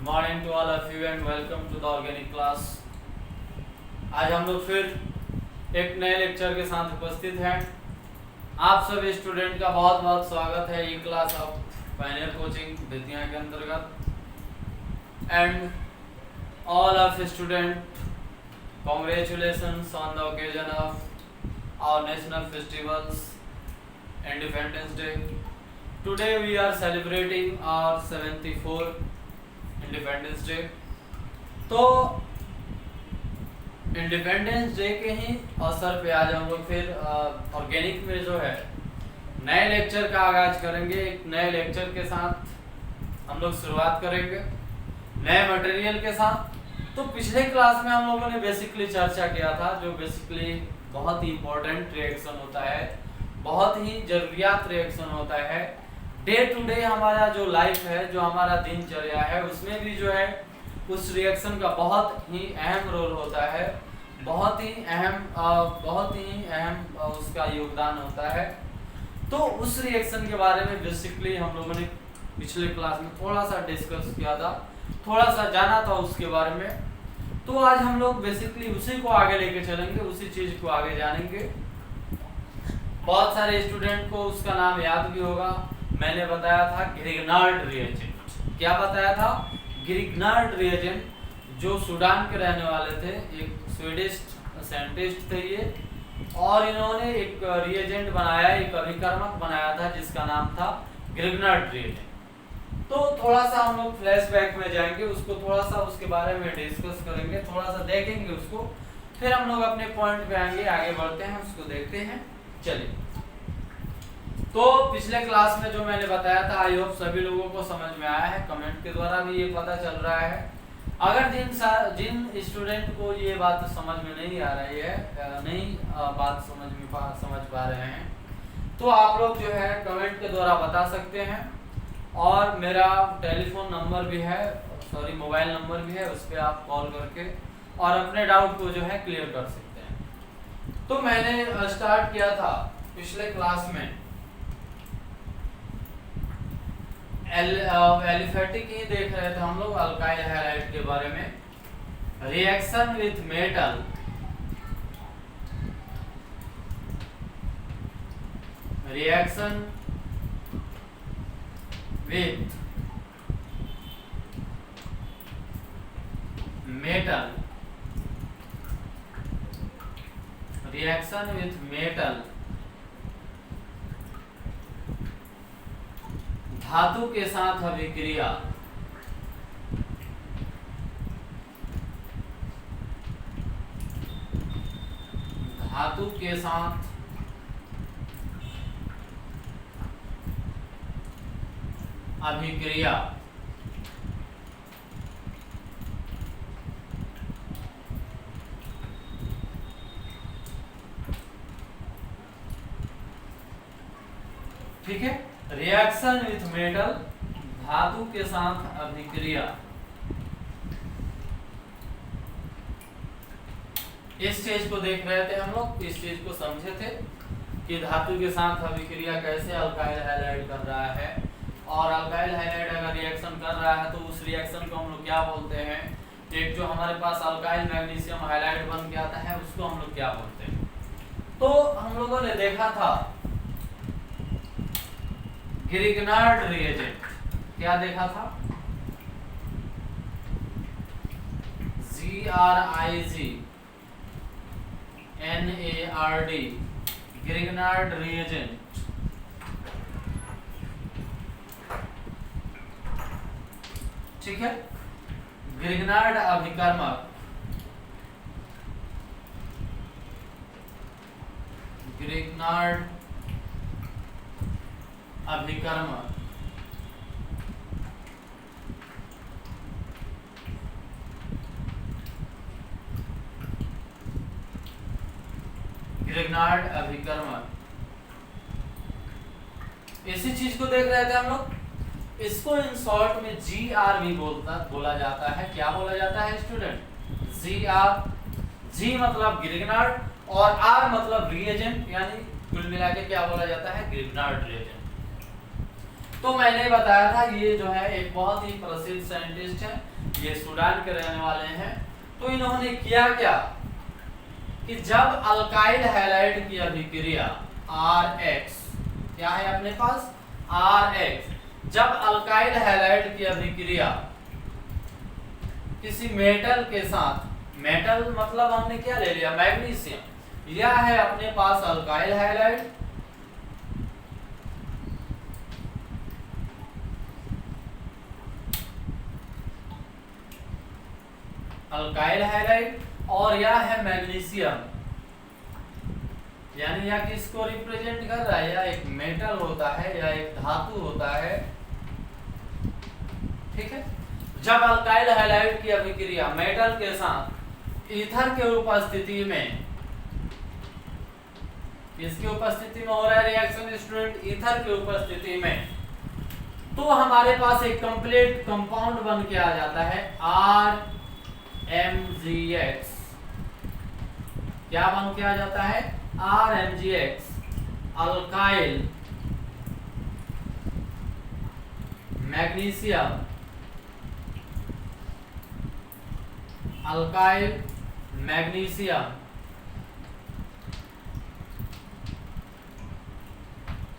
Morning to all of you and welcome to the organic class. आज हम लोग फिर एक नए लेक्चर के साथ उपस्थित हैं। आप सभी स्टूडेंट का बहुत बहुत स्वागत है e class of pioneer coaching Bettiah के अंतर्गत। And all of student congratulations on the occasion of our national festivals independence day. Today we are celebrating our 74th independence day. तो इंडिपेंडेंस डे के ही अवसर पे आज हम लोग फिर ऑर्गेनिक में जो है नए लेक्चर का आगाज करेंगे। एक नए लेक्चर के साथ हम लोग शुरुआत करेंगे नए मटेरियल के साथ। तो पिछले क्लास में हम लोगों ने बेसिकली चर्चा किया था, जो बेसिकली बहुत ही इम्पोर्टेंट रिएक्शन होता है, बहुत ही जरूरियात रिएक्शन होता है। डे टू डे हमारा जो लाइफ है, जो हमारा दिनचर्या है, उसमें भी जो है उस रिएक्शन का बहुत ही अहम रोल होता है, बहुत ही अहम उसका योगदान होता है। तो उस रिएक्शन के बारे में बेसिकली हम लोगों ने पिछले क्लास में थोड़ा सा डिस्कस किया था, थोड़ा सा जाना था उसके बारे में। तो आज हम लोग बेसिकली उसी को आगे लेके चलेंगे, उसी चीज को आगे जानेंगे। बहुत सारे स्टूडेंट को उसका नाम याद भी होगा। मैंने बताया था ग्रिग्नार्ड रिएजेंट। क्या बताया था? ग्रिग्नार्ड रिएजेंट, जो सूडान के रहने वाले थे, एक स्वीडिश साइंटिस्ट थे ये, और इन्होंने एक रिएजेंट बनाया, एक अभिकर्मक बनाया था जिसका नाम था ग्रिग्नार्ड रिएजेंट। तो थोड़ा सा हम लोग फ्लैशबैक में जाएंगे, उसको थोड़ा सा उसके बारे में डिस्कस करेंगे, थोड़ा सा देखेंगे उसको, फिर हम लोग अपने पॉइंट पे आएंगे, आगे बढ़ते हैं, उसको देखते हैं। चलिए, तो पिछले क्लास में जो मैंने बताया था, आई होप सभी लोगों को समझ में आया है। कमेंट के द्वारा भी ये पता चल रहा है। अगर जिन स्टूडेंट को ये बात समझ में नहीं आ रही है, बात समझ पा रहे हैं, तो आप लोग जो है कमेंट के द्वारा बता सकते हैं। और मेरा टेलीफोन नंबर भी है, मोबाइल नंबर भी है, उस पर आप कॉल करके और अपने डाउट को जो है क्लियर कर सकते हैं। तो मैंने स्टार्ट किया था पिछले क्लास में एलिफेटिक ही देख रहे थे हम लोग, अल्काइल हैलाइड के बारे में। Reaction with metal, reaction with metal, reaction with metal, धातु के साथ अभिक्रिया, धातु के साथ अभिक्रिया, ठीक है। रिएक्शन विथ मेटल, धातु के साथ अभिक्रिया। इस चीज को देख रहे थे हम लोग, इस चीज को समझे थे कि धातु के साथ अभिक्रिया कैसे अल्काइल हैलाइड कर रहा है, और अल्काइल हैलाइड अगर रिएक्शन कर रहा है तो उस रिएक्शन को हम लोग क्या बोलते हैं। एक जो हमारे पास अल्काइल मैग्नीशियम हैलाइड बन के आता है, उसको हम लोग क्या बोलते हैं। तो हम लोगों ने देखा था ग्रिग्नार्ड रिएजेंट, क्या देखा था? GRIGNARD, Grignard reagent. ठीक है, ग्रिग्नार्ड अभिकर्मक, ग्रिग्नार्ड अभिकर्मक, ग्रिग्नार्ड अभिकर्मक। इसी चीज को देख रहे थे हम लोग। इसको इन शॉर्ट में GR भी बोला जाता है। क्या बोला जाता है स्टूडेंट? GR। G मतलब ग्रिग्नार्ड और R मतलब रिएजेंट, यानी कुल मिला के क्या बोला जाता है? Grignard reagent. तो मैंने बताया था ये जो है एक बहुत ही प्रसिद्ध साइंटिस्ट है ये सूडान के रहने वाले हैं। तो इन्होंने किया क्या कि जब अल्काइल हैलाइड की अभिक्रिया Rx, क्या है अपने पास Rx, जब अल्काइल हैलाइड की अभिक्रिया किसी मेटल के साथ, मेटल मतलब हमने क्या ले लिया मैग्नीशियम, यह है अपने पास अल्काइल हैलाइड, अल्काइल हैलाइड, और यह है मैग्नीशियम, यानी यह किसको रिप्रेजेंट कर रहा है, यह एक मेटल होता है या एक धातु होता है। ठीक है, जब अल्काइल हैलाइड की अभिक्रिया मेटल के साथ ईथर के उपस्थिति में, किसकी उपस्थिति में हो रहा है रिएक्शन स्टूडेंट, ईथर की उपस्थिति में, तो हमारे पास एक कंप्लीट कंपाउंड बन के आ जाता है RMgX। क्या बन के आ जाता है RMgX, alkyl magnesium, alkyl magnesium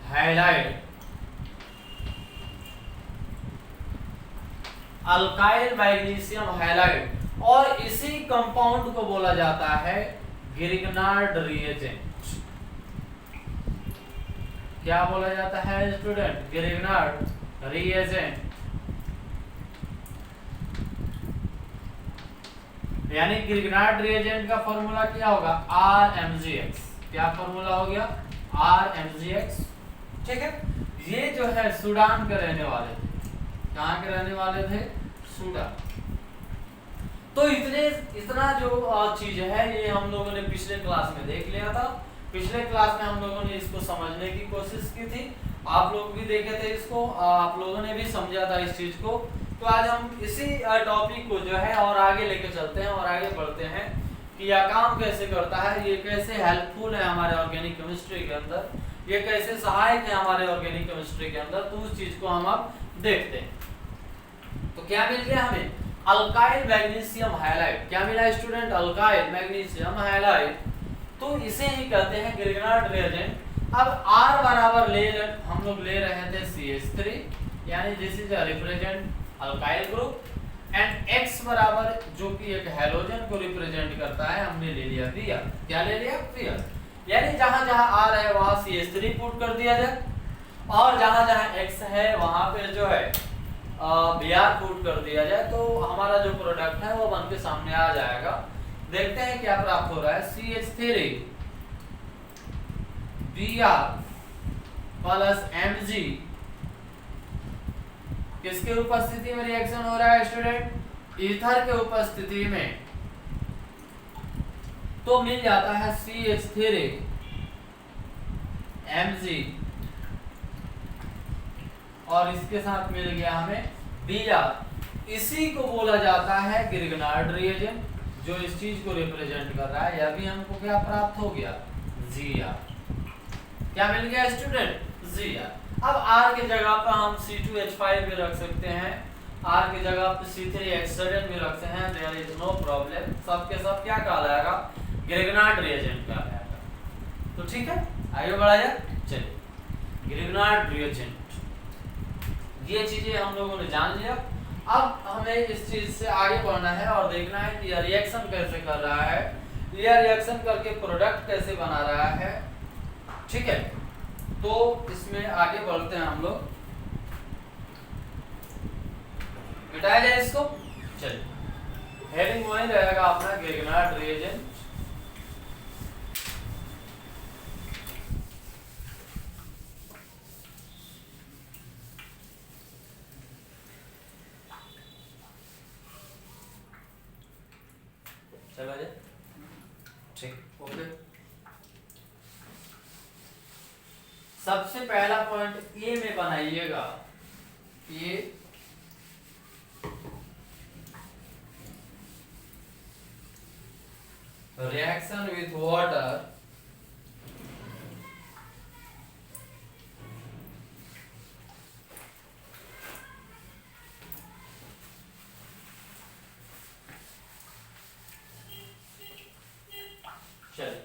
halide, alkyl magnesium halide, और इसी कंपाउंड को बोला जाता है गिरिग्नार्ड रिएजेंट। क्या बोला जाता है स्टूडेंट, गिरिग्नार्ड रिएजेंट, यानी गिरिग्नार्ड रिएजेंट का फॉर्मूला क्या होगा RMgX। क्या फॉर्मूला हो गया RMgX। ठीक है, ये जो है सूडान के रहने वाले थे, कहाँ के रहने वाले थे, सूडान। तो इतना जो चीज है ये हम लोगों ने पिछले क्लास में देख लिया था। पिछले क्लास में हम लोगों ने इसको समझने की कोशिश की थी, आप लोग भी देखे थे इसको, आप लोगों ने भी समझा था इस चीज को। तो आज हम इसी टॉपिक को जो है और आगे लेके चलते हैं और आगे बढ़ते हैं कि यह काम कैसे करता है, ये कैसे हेल्पफुल है हमारे ऑर्गेनिक केमिस्ट्री के अंदर, ये कैसे सहायक है हमारे ऑर्गेनिक केमिस्ट्री के अंदर, तो उस चीज को हम अब देखते हैं। तो क्या मिल गया हमें, अल्काइल मैग्नीशियम हैलाइड। क्या मिला स्टूडेंट, अल्काइल मैग्नीशियम हैलाइड। तो इसे ही कहते हैं गिरिग्नार्ड रिएजेंट। अब R बराबर हम लोग ले रहे थे CH3, यानी this is a represent alkyl group, and X बराबर जो कि एक हैलोजन को रिप्रेजेंट करता है, हमने ले लिया Br। क्या ले लिया Br, यानी जहां जहां R है वहां CH3 पुट कर दिया जाए, और जहां जहां X है वहां पे जो है Br पुट कर दिया जाए, तो हमारा जो प्रोडक्ट है वो बन के सामने आ जाएगा। देखते हैं क्या प्राप्त हो रहा है, CH3 Br प्लस Mg, किसके उपस्थिति में रिएक्शन हो रहा है स्टूडेंट, ईथर के उपस्थिति में, तो मिल जाता है CH3 Mg, और इसके साथ मिल गया हमें Br। इसी को बोला जाता है गिरिग्नार्ड रिएजेंट, जो इस चीज को रिप्रेजेंट कर रहा है। यह भी हमको क्या प्राप्त हो गया, Gr। क्या मिल गया स्टूडेंट, Gr। अब R की जगह पर हम C2H5 भी रख सकते हैं, R की जगह पर C3H7 भी रखते हैं, देयर इज नो प्रॉब्लम। सब के सब क्या कहलाएगा, गिरिग्नार्ड रिएजेंट कहलाएगा। तो ठीक है, आगे बढ़ा जाए, चलिए गिरिग्नार्ड रिएजेंट, ये चीजें हम लोगों ने जान लिया। अब हमें इस चीज से आगे बढ़ना है और देखना है कि यह रिएक्शन कैसे कर रहा है, यह रिएक्शन करके प्रोडक्ट कैसे बना रहा है। ठीक है, तो इसमें आगे बढ़ते हैं हम लोग, मिटाया जाए इसको। चलिए, हेडिंग वही रहेगा अपना गिरिग्नार्ड रिएजेंट। चलो जी, ठीक, ओके। सबसे पहला पॉइंट ए में बनाइएगा, ये रिएक्शन विथ वाटर चलिए,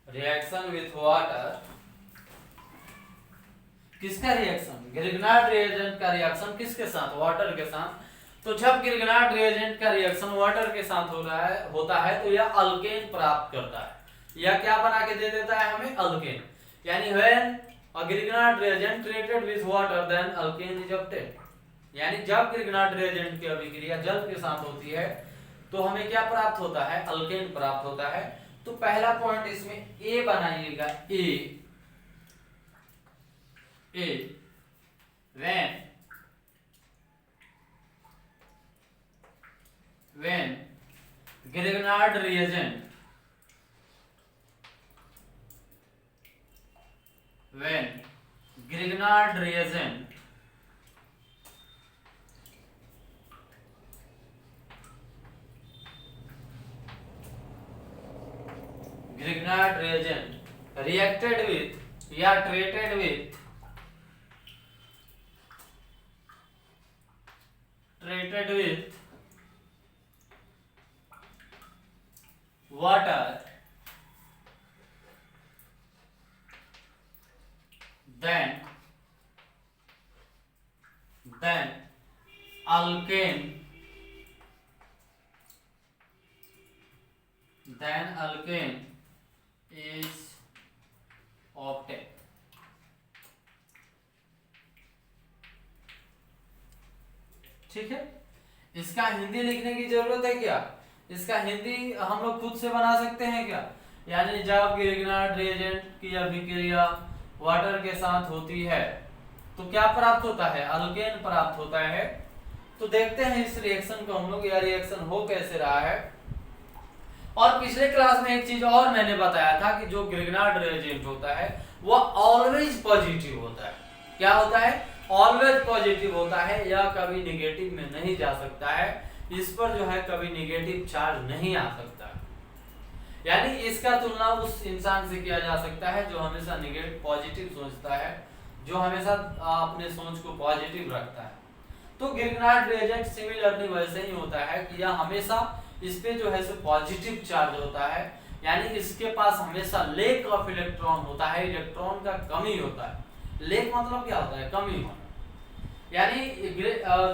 रिएक्शन विथ वाटर, किसका रिएक्शन? ग्रिग्नार्ड रिएजेंट का रिएक्शन किसके साथ? वाटर के साथ। तो जब ग्रिग्नार्ड रिएजेंट का रिएक्शन वाटर के साथ होता है तो यह अल्केन प्राप्त करता है। यह क्या बना के दे देता है हमें? अल्केन। यानी when a Grignard reagent treated with water then alkane is obtained. यानी जब ग्रिग्नार्ड रिएजेंट की अभिक्रिया जल के साथ होती है तो हमें क्या प्राप्त होता है? अल्केन प्राप्त होता है। तो पहला पॉइंट इसमें ए बनाइएगा, ए when Grignard reagent reacted with या treated with water, then alkane is obtained। ठीक है, इसका हिंदी लिखने की जरूरत है क्या? इसका हिंदी हम लोग खुद से बना सकते हैं क्या? यानी जब ग्रिग्नार्ड रिएजेंट की अभिक्रिया वाटर के साथ होती है तो क्या प्राप्त होता है? अल्केन प्राप्त होता है। तो देखते हैं इस रिएक्शन को हम लोग, यह रिएक्शन हो कैसे रहा है। और पिछले क्लास में एक चीज और मैंने बताया था कि जो ग्रिग्नार्ड रिएजेंट होता है वह ऑलवेज पॉजिटिव होता है। क्या होता है? ऑलवेज पॉजिटिव होता है, या कभी निगेटिव में नहीं जा सकता है। इस पर जो है कभी निगेटिव चार्ज नहीं आ सकता। यानी इसका तुलना उस इंसान से किया जा सकता है जो हमेशा निगेटिव पॉजिटिव सोचता है, जो हमेशा अपने सोच को पॉजिटिव रखता है। तो ग्रिग्नार्ड रिएजेंट सिमिलरली वैसे ही होता है कि यह हमेशा इस पे जो है सो पॉजिटिव चार्ज होता है। यानी इसके पास हमेशा लेक ऑफ इलेक्ट्रॉन होता है, इलेक्ट्रॉन का कमी होता है। लेक मतलब क्या होता है? कमी होना। यानी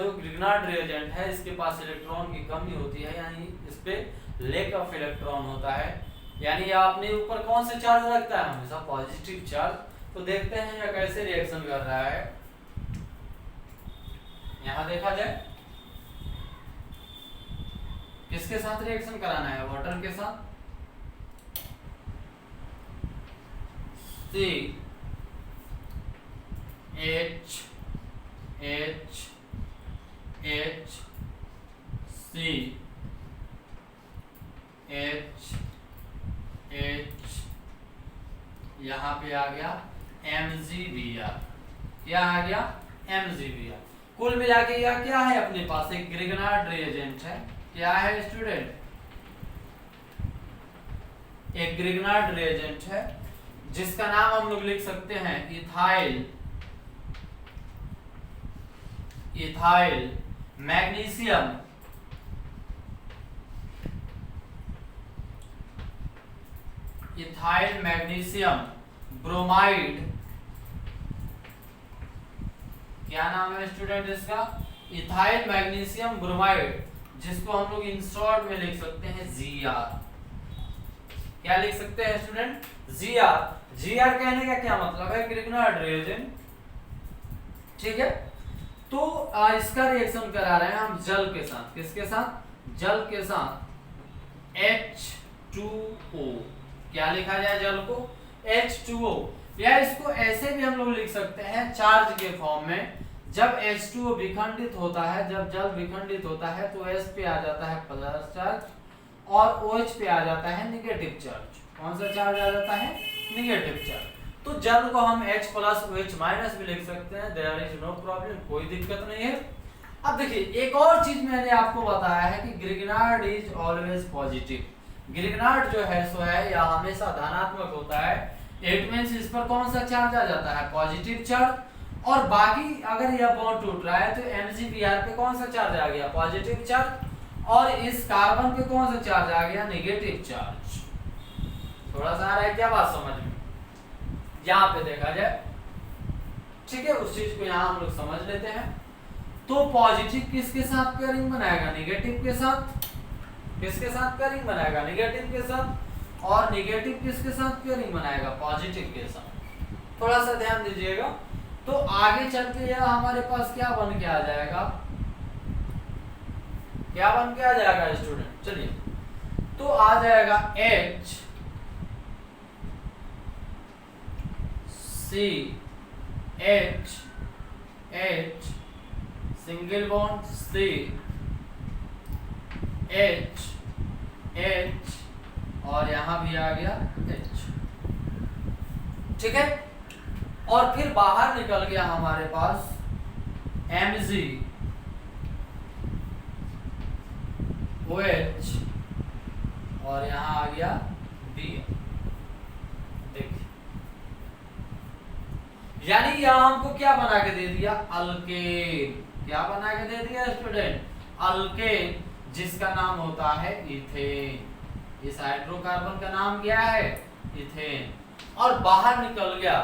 जो ग्रिग्नार्ड रिएजेंट है इसके पास इलेक्ट्रॉन की कमी होती है, यानी इस पे लेक ऑफ इलेक्ट्रॉन होता है। यानी यह अपने ऊपर कौन से चार्ज रखता है? हमेशा पॉजिटिव चार्ज। तो देखते हैं यह कैसे रिएक्शन कर रहा है। यहां देखा जाए किसके साथ रिएक्शन कराना है? वाटर के साथ। सी एच सी एच यहाँ पे आ गया MgBr। क्या आ गया? MgBr। कुल मिला के यह क्या है? अपने पास एक ग्रिग्नार्ड रिएजेंट है। क्या है स्टूडेंट? एक ग्रिग्नार्ड रिएजेंट है जिसका नाम हम लोग लिख सकते हैं इथाइल मैग्नीशियम ब्रोमाइड। क्या नाम है स्टूडेंट इसका? इथाइल मैग्नीशियम ब्रोमाइड, जिसको हम लोग इन शॉर्ट में लिख सकते हैं Gr। क्या लिख सकते हैं स्टूडेंट? Gr। Gr कहने का क्या मतलब है? Grignard reagent. ठीक है, तो इसका रिएक्शन करा रहे हैं हम जल के साथ। किसके साथ? जल के साथ H2O। क्या लिखा जाए जल को? H2O। या इसको ऐसे भी हम लोग लिख सकते हैं चार्ज के फॉर्म में। जब H2O विखंडित होता है, जब जल विखंडित होता है तो S पे आ जाता है प्लस चार्ज और OH पे आ जाता है निगेटिव चार्ज। कौन सा चार्ज आ जाता है? Negative charge. तो जल को हम H प्लस OH माइनस भी लिख सकते हैं, देयर इज नो प्रॉब्लम, कोई दिक्कत नहीं है। अब देखिए एक और चीज मैंने आपको बताया है कि Grignard is always positive. Grignard जो है सो है या हमेशा धनात्मक होता है। इट मींस इस पर कौन सा चार्ज आ जाता है? Positive charge. और बाकी अगर यह बॉन्ड टूट रहा है तो MgBr पे कौन सा चार्ज आ गया? Positive charge. और इस कार्बन पे कौन सा चार्ज आ गया, नेगेटिव चार्ज। थोड़ा सा आ रहा है क्या बात समझ में, यहाँ पे देखा जाए, ठीक है, उस चीज को यहाँ हम लोग समझ लेते हैं। तो पॉजिटिव किसके साथ पेयरिंग बनाएगा, नेगेटिव के साथ। किसके साथ पेयरिंग बनाएगा, नेगेटिव के साथ। और नेगेटिव किसके साथ पेयरिंग बनाएगा, पॉजिटिव के साथ। थोड़ा सा ध्यान दीजिएगा। तो आगे चल के यह हमारे पास क्या बन के आ जाएगा, क्या बन के आ जाएगा स्टूडेंट, चलिए, तो आ जाएगा H C H H single bond C H H और यहां भी आ गया H, ठीक है। और फिर बाहर निकल गया हमारे पास Mg OH और यहां आ गया Br। देखिए, यानी यह हमको क्या बना के दे दिया, अल्केन। क्या बना के दे दिया स्टूडेंट, अल्केन, जिसका नाम होता है इथेन। इस हाइड्रोकार्बन का नाम क्या है, इथेन। और बाहर निकल गया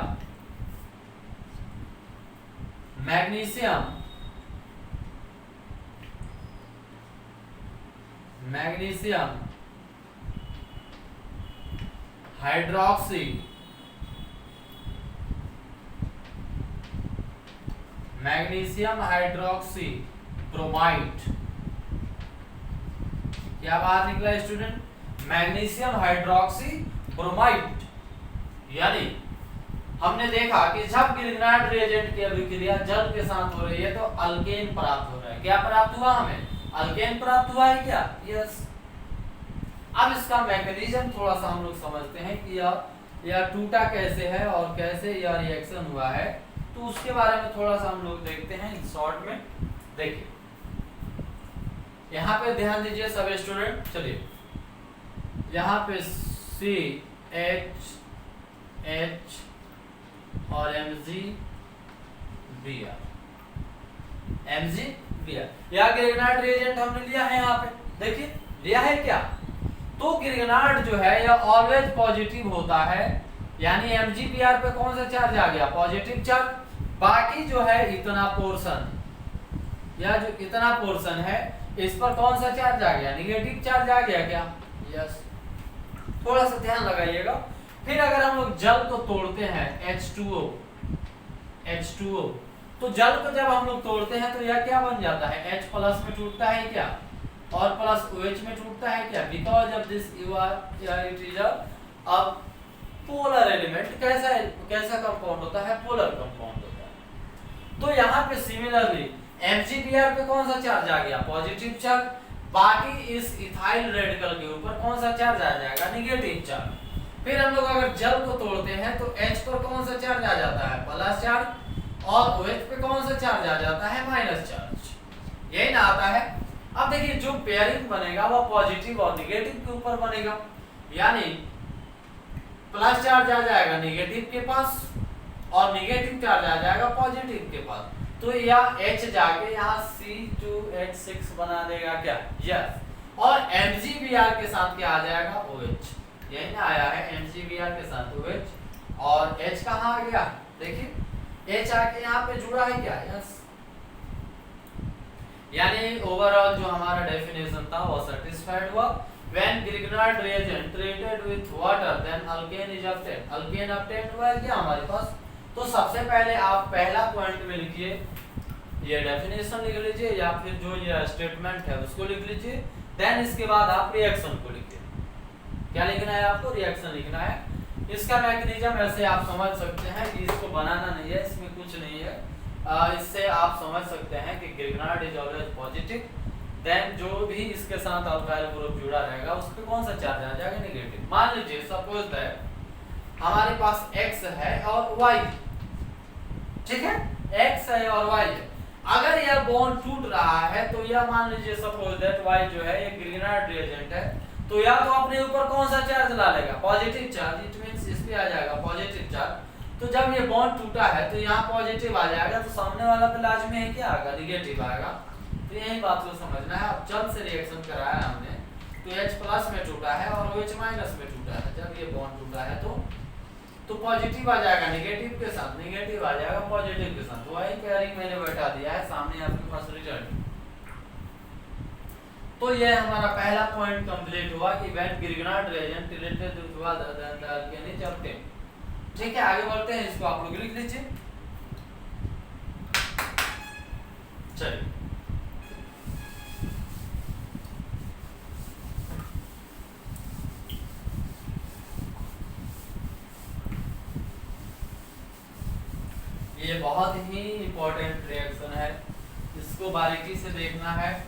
magnesium, magnesium hydroxy, magnesium hydroxy bromide. क्या बाहर निकला स्टूडेंट, मैग्नीशियम हाइड्रोक्सी ब्रोमाइड। यानी हमने देखा कि जब ग्रिग्नाइट रिएजेंट की अभिक्रिया जल के साथ हो रही है तो अल्केन प्राप्त हो रहा है। क्या प्राप्त हुआ, हमें अल्केन प्राप्त हुआ है क्या, यस। अब इसका मैकेनिज्म थोड़ा सा हम लोग समझते हैं कि यह टूटा कैसे है और कैसे यह रिएक्शन हुआ है, तो उसके बारे में थोड़ा सा हम लोग देखते हैं शॉर्ट में। देखिए यहाँ पे ध्यान दीजिए सब स्टूडेंट, चलिए यहाँ पे CH H और MgBr, यह ग्रिग्नाइट रिएजेंट हमने लिया है। यहाँ पे देखिए लिया है क्या, तो ग्रिग्नाइट जो है यह ऑलवेज पॉजिटिव होता है, यानी MgBr पे कौन सा चार्ज आ गया, पॉजिटिव चार्ज। बाकी जो है इतना पोर्शन, यह जो इतना पोर्शन है इस पर कौन सा चार्ज आ गया, निगेटिव चार्ज आ गया क्या, यस। थोड़ा सा ध्यान लगाइएगा। फिर अगर हम लोग जल को तोड़ते हैं H2O, तो जल को जब हम लोग तोड़ते हैं तो यह क्या बन जाता है, H प्लस में टूटता है क्या, और प्लस OH में टूटता है क्या, because of this it is a polar element. कैसा कंपाउंड होता है, पोलर कंपाउंड होता है। तो यहाँ पे सिमिलरली MgBr पे कौन सा चार्ज आ गया, पॉजिटिव चार्ज। बाकी इस इथाइल रेडिकल के ऊपर कौन सा चार्ज आ जाएगा, निगेटिव चार्ज। फिर हम लोग अगर जल को तोड़ते हैं तो H पर कौन सा चार्ज आ जाता है, प्लस चार्ज, और OH पे कौन सा चार्ज आ जाता है, माइनस चार्ज। यही ना आता है। अब देखिए जो पेयरिंग बनेगा वह पॉजिटिव और निगेटिव के ऊपर बनेगा, यानी प्लस चार्ज आ जाएगा निगेटिव के पास और निगेटिव चार्ज आ जाएगा पॉजिटिव के पास। तो यह H जाके यहाँ C2H6 बना देगा क्या, यस। और MgBr के साथ क्या आ जाएगा, OH। यही ना आया है, MgBr के साथ OH, और H कहाँ आ गया, देखिए H आके यहाँ पे जुड़ा है क्या, यस। यानी ओवरऑल जो हमारा डेफिनेशन था वो सेटिस्फाइड हुआ। When grignard reagent treated with water then alkane is obtained, alkane obtained हुआ है क्या हमारे पास। तो सबसे पहले आप पहला पॉइंट में लिखिए, ये डेफिनेशन लिख लीजिए या फिर जो ये स्टेटमेंट है उसको लिख लीजिए। देन इसके बाद आप रिएक्शन को लिखिए। क्या लिखना है आपको, रिएक्शन लिखना है। इसका मैकेनिज्म ऐसे आप समझ सकते हैं कि इसको बनाना नहीं है, इसमें कुछ नहीं है। इससे आप समझ सकते हैं कि Grignard is always positive, then जो भी इसके साथ अल्काइल ग्रुप जुड़ा रहेगा उस पे कौन सा चार्ज आ जाएगा, नेगेटिव। मान लीजिए सपोज दैट हमारे पास X है और Y, ठीक है, X है और Y है। अगर यह बॉन्ड टूट रहा है तो यह मान लीजिए सपोज दैट Y जो है ये ग्रिग्नाइट रिएजेंट है, तो या तो अपने ऊपर कौन सा चार्ज ला लेगा, पॉजिटिव चार्ज। इट मींस इस पे आ जाएगा पॉजिटिव चार्ज। तो जब ये बॉन्ड टूटा है तो यहाँ पॉजिटिव आ जाएगा, तो सामने वाला पे लाजमी है क्या आएगा, निगेटिव आएगा। तो यही बात को समझना है। अब जब से रिएक्शन कराया हमने तो H+ में टूटा है और OH- में टूटा है। जब ये बॉन्ड टूटा है तो पॉजिटिव आ जाएगा नेगेटिव के साथ, नेगेटिव आ जाएगा पॉजिटिव के साथ। वही पेयरिंग मैंने बैठा दिया है सामने आपके पास रिजल्ट। तो ये हमारा पहला पॉइंट कंप्लीट हुआ कि when Grignard reagent related with the alkane obtain. ठीक है, आगे बढ़ते हैं। इसको आप लोग लिख लीजिए। चलिए, ये बहुत ही इंपॉर्टेंट रिएक्शन है, इसको बारीकी से देखना है।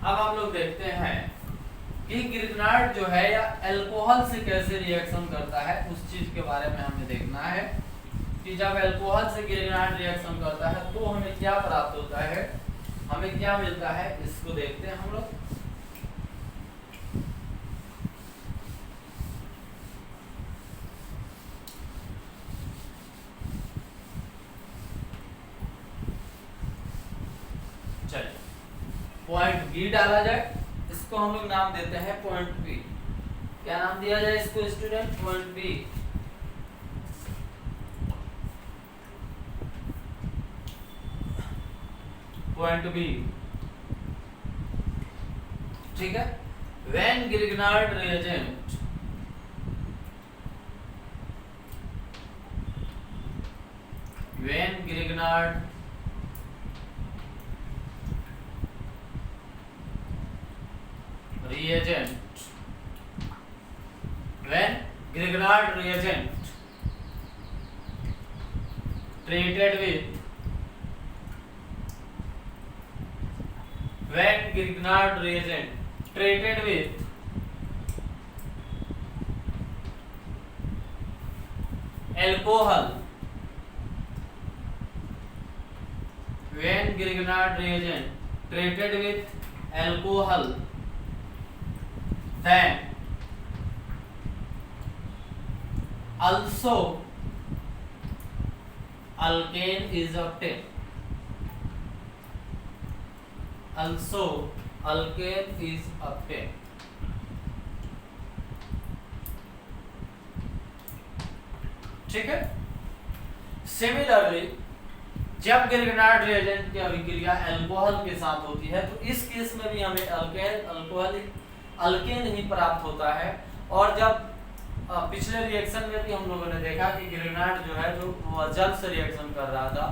अब हम लोग देखते हैं कि ग्रिग्नार्ड जो है या अल्कोहल से कैसे रिएक्शन करता है, उस चीज के बारे में हमें देखना है कि जब अल्कोहल से ग्रिग्नार्ड रिएक्शन करता है तो हमें क्या प्राप्त होता है, हमें क्या मिलता है, इसको देखते हैं हम लोग। चलिए, पॉइंट बी डाला जाए। इसको हम लोग नाम देते हैं पॉइंट बी। क्या नाम दिया जाए इसको student? Point B. Point B, ठीक है। When Grignard reagent treated with when Grignard reagent treated with alcohol, when Grignard reagent treated with alcohol, then also alkane is obtained. Also alkane is obtained. ठीक है। Similarly जब Grignard reagent की अभिक्रिया alcohol के साथ होती है तो इस केस में भी हमें अल्केन ही प्राप्त होता है। और जब पिछले रिएक्शन में भी हम लोगों ने देखा कि ग्रिग्नार्ड जो है जो जल से रिएक्शन कर रहा था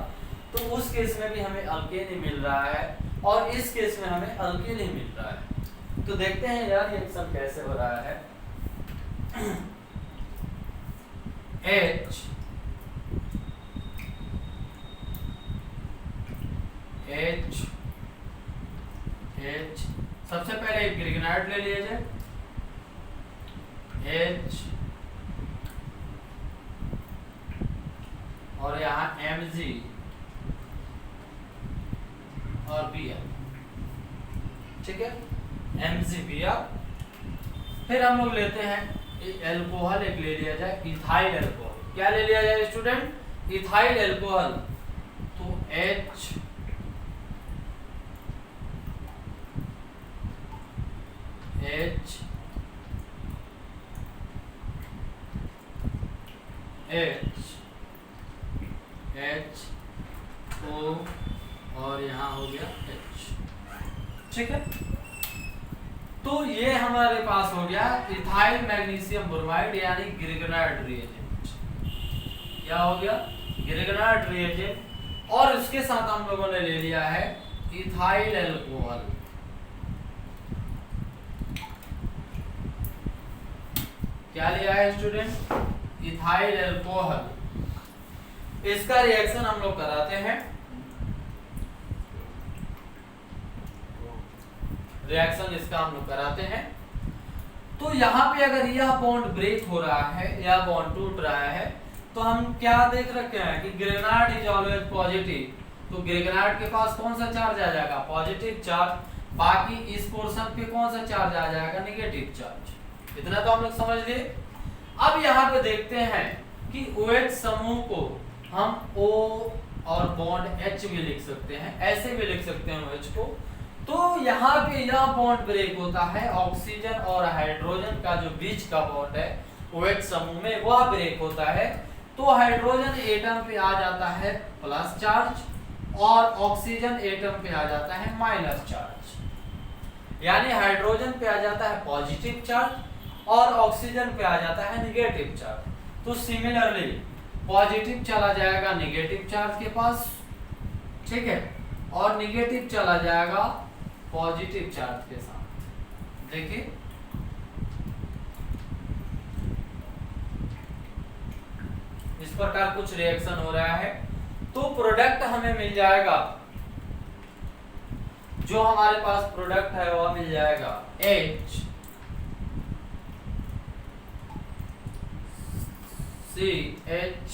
तो उस केस में भी हमें अल्केन ही मिल रहा है और इस केस में हमें अल्केन ही मिल रहा है। तो देखते हैं यार रिएक्शन कैसे हो रहा है। H सबसे पहले ग्रिग्नार्ड ले लिया जाए। H और यहाँ Mg और Br, ठीक है। MgBr। फिर हम लोग लेते हैं एल्कोहल, एक ले लिया जाए इथाइल एल्कोहल। क्या ले लिया जाए स्टूडेंट? Ethyl alcohol. तो H O और यहाँ हो गया H, ठीक है। तो ये हमारे पास हो गया इथाइल मैग्नीशियम ब्रोमाइड यानी ग्रिग्नार्ड रिएजेंट। क्या हो गया? Grignard reagent. और इसके साथ हम लोगों ने ले लिया है इथाइल एल्कोहल। क्या लिया है स्टूडेंट? Ethyl alcohol. इसका रिएक्शन हम लोग कराते हैं। रिएक्शन इसका हम लोग कराते हैं। तो यहाँ पे अगर यह बॉन्ड ब्रेक हो रहा है या बॉन्ड टूट रहा है तो हम क्या देख रखे हैं कि ग्रिग्नार्ड इज ऑलवेज पॉजिटिव, तो ग्रिगनार्ड के पास कौन सा चार्ज आ जाएगा, पॉजिटिव चार्ज, बाकी इस पोर्शन पे कौन सा चार्ज आ जाएगा, नेगेटिव चार्ज। इतना तो हम लोग समझ लिए। अब यहाँ पे देखते हैं कि OH समूह को हम O और बॉन्ड H भी लिख सकते हैं, ऐसे भी लिख सकते हैं OH को। तो यहाँ पे यह बॉन्ड ब्रेक होता है, ऑक्सीजन और हाइड्रोजन का जो बीच का बॉन्ड है OH समूह में वह ब्रेक होता है। तो हाइड्रोजन एटम पे आ जाता है प्लस चार्ज और ऑक्सीजन एटम पे आ जाता है माइनस चार्ज, यानी हाइड्रोजन पे आ जाता है पॉजिटिव चार्ज और ऑक्सीजन पे आ जाता है नेगेटिव चार्ज। तो सिमिलरली पॉजिटिव चला जाएगा नेगेटिव चार्ज के पास, ठीक है, और नेगेटिव चला जाएगा पॉजिटिव चार्ज के साथ। देखिए इस प्रकार कुछ रिएक्शन हो रहा है। तो प्रोडक्ट हमें मिल जाएगा, जो हमारे पास प्रोडक्ट है वह मिल जाएगा H CH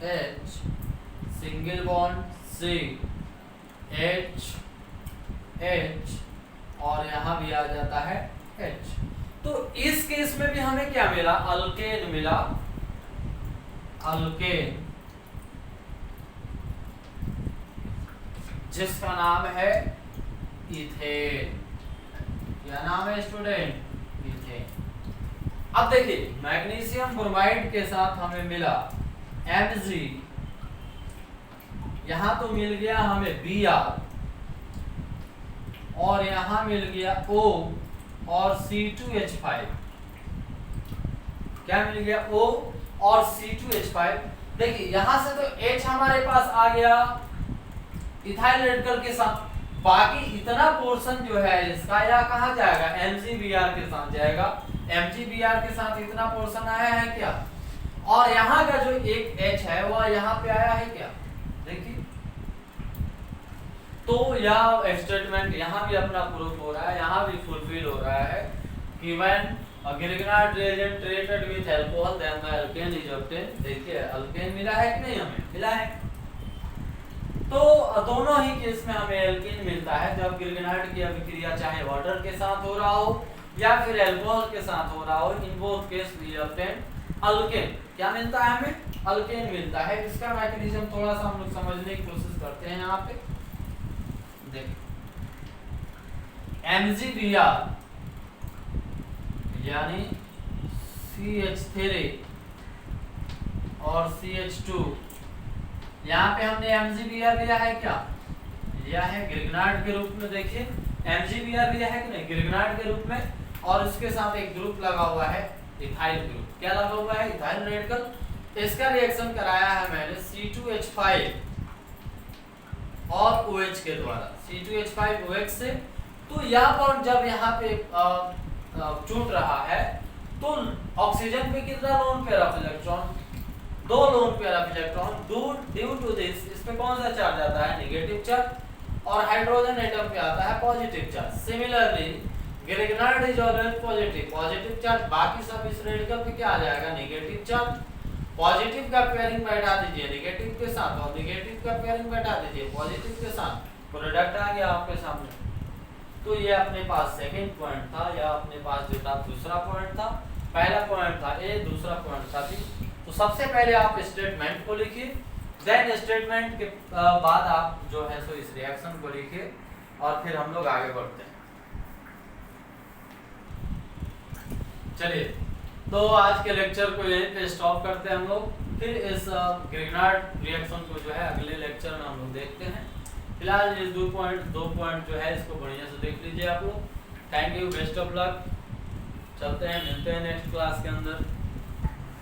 H single bond C H H और यहां भी आ जाता है H। तो इस केस में भी हमें क्या मिला, अल्केन मिला, अल्केन जिसका नाम है इथेन। क्या नाम है स्टूडेंट, इथेन। अब देखिए मैग्नीशियम ब्रोमाइड के साथ हमें मिला Mg, यहां तो मिल गया हमें Br और यहां मिल गया O और C2H5। क्या मिल गया, O और C2H5। देखिए यहां से तो H हमारे पास आ गया इथाइल रेडिकल के साथ, बाकी इतना पोर्शन जो है इसका या कहां जाएगा, MgBr के साथ जाएगा। MgBr के साथ इतना पोर्शन आया है क्या, और यहाँ का जो एक H है वह यहाँ पे आया है क्या, देखिए। तो यह स्टेटमेंट यहाँ भी अपना प्रूफ हो रहा है, यहाँ भी फुलफिल हो रहा है कि when a Grignard reagent treated with alcohol then the alkane is obtained। देखिए अल्केन मिला है कि नहीं, हमें मिला है। तो दोनों ही केस में हमें एल्कीन मिलता है जब ग्रिग्नार्ड की अभिक्रिया चाहे वाटर के साथ हो रहा हो या फिर अल्कोहल के साथ हो रहा हो, in both case we obtain alkane. क्या मिलता है हमें, अल्केन मिलता है। इसका मैकेनिज्म थोड़ा सा हम लोग समझने की कोशिश करते हैं। यहाँ पे देखिए MgBr यानी CH3 और CH2, यहाँ पे हमने MgBr लिया है, क्या लिया है, ग्रिग्नार्ड के रूप में। देखिए MgBr लिया है कि नहीं, ग्रिग्नार्ड के रूप में, और इसके साथ एक ग्रुप लगा हुआ है इथाइल ग्रुप। क्या लगा हुआ है, इथाइल रेडिकल। इसका रिएक्शन कराया है मैंने C2H5 और OH के द्वारा, C2H5 OH से। तो यहाँ पर जब यहाँ पे छूट रहा है तो ऑक्सीजन पे कितना lone pair of electron, 2 lone pair of electron. Due to this इस पे कौन सा चार्ज आता है, नेगेटिव चार्ज, और हाइड्रोजन एटम पे आता है positive charge. Similarly Grignard is always positive charge, बाकी सब इस रेडिकल पे क्या आ जाएगा, नेगेटिव चार्ज। पॉजिटिव का पेयरिंग बैठा दीजिए नेगेटिव के साथ और नेगेटिव का पेयरिंग बैठा दीजिए पॉजिटिव के साथ, प्रोडक्ट आ गया आपके सामने। तो ये अपने पास सेकंड पॉइंट था, या अपने पास जो था दूसरा पॉइंट था। पहला पॉइंट था ए, दूसरा पॉइंट था बी। तो सबसे पहले आप स्टेटमेंट को लिखिए, देन स्टेटमेंट के बाद आप जो है सो इस रिएक्शन को लिखिए, और फिर हम लोग आगे बढ़ते हैं। चलिए तो आज के लेक्चर को यहीं पे स्टॉप करते हैं हम लोग, फिर इस ग्रिग्नार्ड रिएक्शन को जो है अगले लेक्चर में हम लोग देखते हैं। फिलहाल ये 2 पॉइंट जो है इसको बढ़िया से देख लीजिए आप लोग। Thank you, best of luck. चलते हैं, मिलते हैं नेक्स्ट क्लास के अंदर।